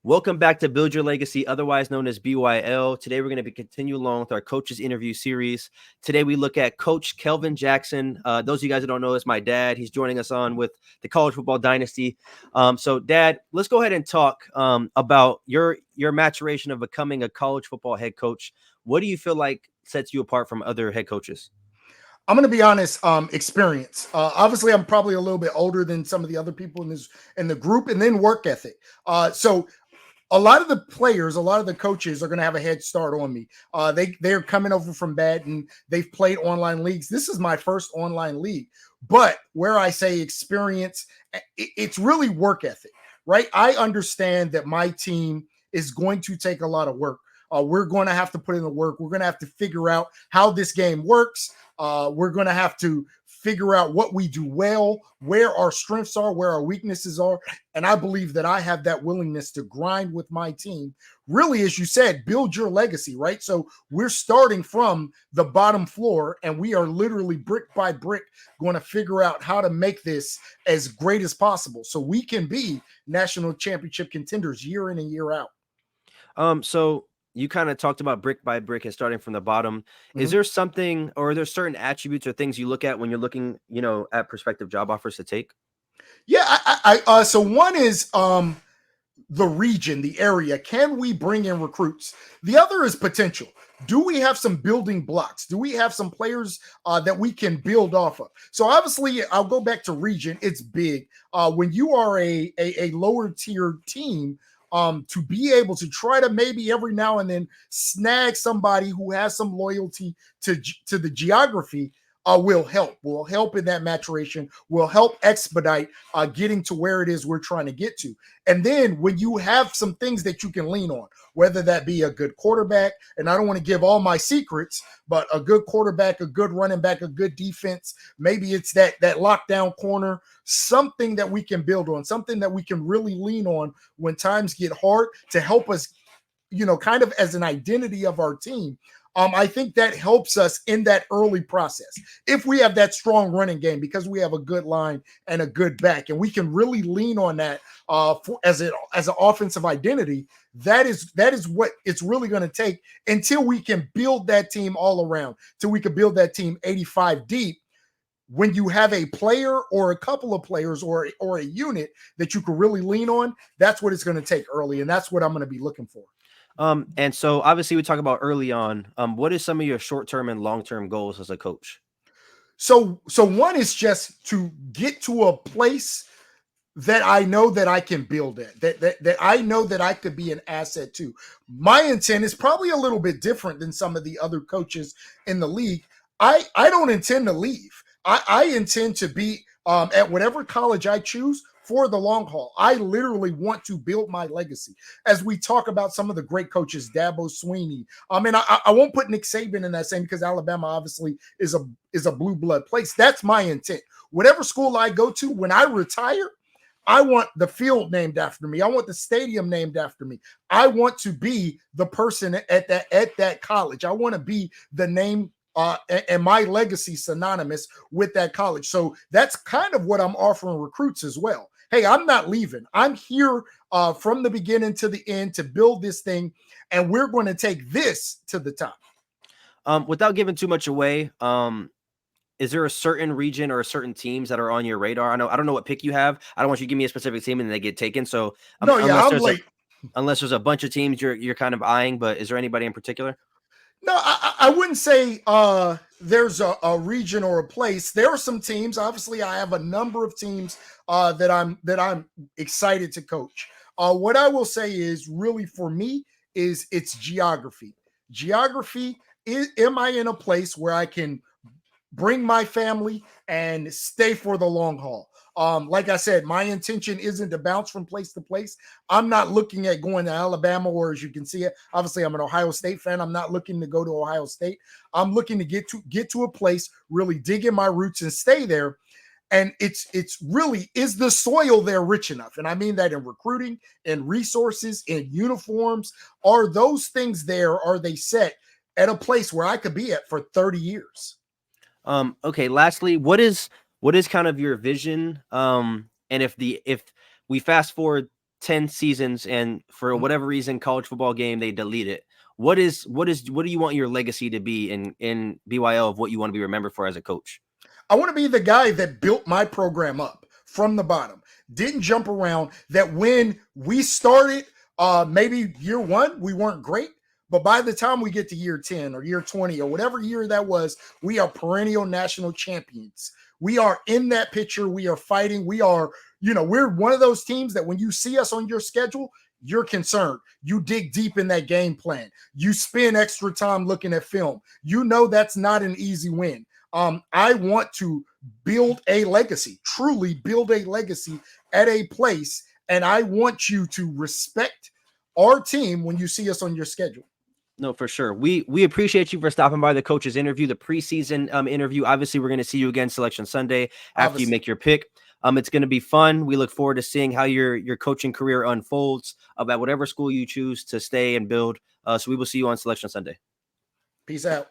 Welcome back to Build Your Legacy, otherwise known as BYL. Today, we're going to be continuing along with our coaches interview series. Today, we look at Coach Kelvin Jackson. Those of you guys that don't know, is my dad. He's joining us on with the College Football Dynasty. So, Dad, let's go ahead and talk about your maturation of becoming a college football head coach. What do you feel like sets you apart from other head coaches? I'm going to be honest, experience. Obviously, I'm probably a little bit older than some of the other people in the group, and then work ethic. So a lot of the players, a lot of the coaches are going to have a head start on me. They're coming over from Baton. They've played online leagues. This is my first online league, but where I say experience, it's really work ethic, right? I understand that my team is going to take a lot of work. We're going to have to put in the work. We're going to have to figure out how this game works. We're going to have to figure out what we do well, where our strengths are, where our weaknesses are. And I believe that I have that willingness to grind with my team. Really, as you said, build your legacy, right? So we're starting from the bottom floor, and we are literally brick by brick going to figure out how to make this as great as possible so we can be national championship contenders year in and year out. So you kind of talked about brick by brick and starting from the bottom. Is there something, or are there certain attributes or things you look at when you're looking, at prospective job offers to take? Yeah, so one is the region, the area. Can we bring in recruits? The other is potential. Do we have some building blocks? Do we have some players that we can build off of? So obviously, I'll go back to region. It's big. When you are a lower tier team, to be able to try to maybe every now and then snag somebody who has some loyalty to the geography will help in that maturation, will help expedite getting to where it is we're trying to get to. And then when you have some things that you can lean on, whether that be a good quarterback, and I don't want to give all my secrets, but a good quarterback, a good running back, a good defense, maybe it's that lockdown corner, something that we can build on, something that we can really lean on when times get hard to help us, kind of as an identity of our team. I think that helps us in that early process. If we have that strong running game, because we have a good line and a good back, and we can really lean on that as an offensive identity, that is what it's really going to take until we can build that team all around, till we can build that team 85 deep. When you have a player or a couple of players or a unit that you can really lean on, that's what it's going to take early, and that's what I'm going to be looking for. And so obviously we talk about early on, what is some of your short-term and long-term goals as a coach? So one is just to get to a place that I know that I can build at, that I know that I could be an asset to. My intent is probably a little bit different than some of the other coaches in the league. I don't intend to leave. I intend to be at whatever college I choose for the long haul. I literally want to build my legacy. As we talk about some of the great coaches, Dabo Swinney. I won't put Nick Saban in that same, because Alabama obviously is a blue blood place. That's my intent. Whatever school I go to, when I retire, I want the field named after me. I want the stadium named after me. I want to be the person at that college. I want to be the name and my legacy synonymous with that college. So that's kind of what I'm offering recruits as well. Hey, I'm not leaving. I'm here from the beginning to the end to build this thing, and we're going to take this to the top. Without giving too much away, is there a certain region or certain teams that are on your radar? I don't know what pick you have. I don't want you to give me a specific team and they get taken. So unless there's a bunch of teams you're kind of eyeing, but is there anybody in particular? No, I wouldn't say there's a region or a place. There are some teams. Obviously, I have a number of teams that I'm excited to coach. What I will say is really for me is it's geography. Geography am I in a place where I can bring my family and stay for the long haul? Like I said, my intention isn't to bounce from place to place. I'm not looking at going to Alabama, or as you can see it, obviously I'm an Ohio State fan. I'm not looking to go to Ohio State. I'm looking to get to a place, really dig in my roots and stay there. And it's really, is the soil there rich enough? And I mean that in recruiting, in resources, in uniforms. Are those things there? Are they set at a place where I could be at for 30 years? Okay. Lastly, what is kind of your vision? And if we fast forward 10 seasons, and for Mhm. whatever reason, college football game, they delete it. What do you want your legacy to be in BYL of what you want to be remembered for as a coach? I want to be the guy that built my program up from the bottom, didn't jump around, that when we started, maybe year 1, we weren't great. But by the time we get to year 10 or year 20 or whatever year that was, we are perennial national champions. We are in that picture. We are fighting. We are, we're one of those teams that when you see us on your schedule, you're concerned. You dig deep in that game plan. You spend extra time looking at film. You know that's not an easy win. I want to build a legacy, truly build a legacy at a place. And I want you to respect our team when you see us on your schedule. No, for sure. We appreciate you for stopping by the coach's interview, the preseason interview. Obviously, we're going to see you again Selection Sunday after you make your pick. It's going to be fun. We look forward to seeing how your coaching career unfolds about whatever school you choose to stay and build. So we will see you on Selection Sunday. Peace out.